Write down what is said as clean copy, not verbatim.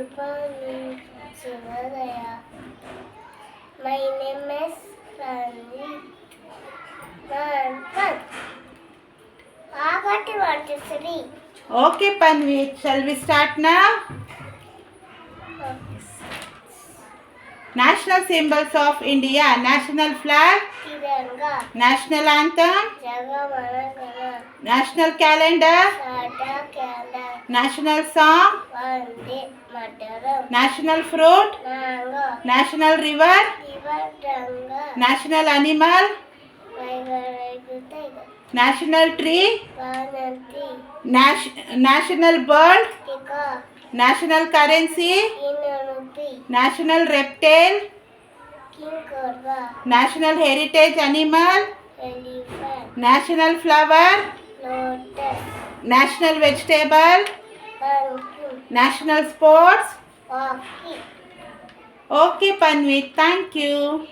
Purple Shivalaya. My name is Ranjit. What do you want to say? Okay, Panvi, shall we start now? National symbols of India. National flag, Tiranga. national anthem, Jagamanagana. national calendar, Sada Kala. national song, Vande Mataram. national fruit, Nanga. national river, Tivadanga. national animal, Tiger. national tree, Vananti. national bird, Tika. national currency, Inanupi. national reptile, King Cobra. national heritage animal, Elephant. national flower, Lotus. national vegetable, Pumpkin. national sports. Hockey. Okay, Panvi, thank you.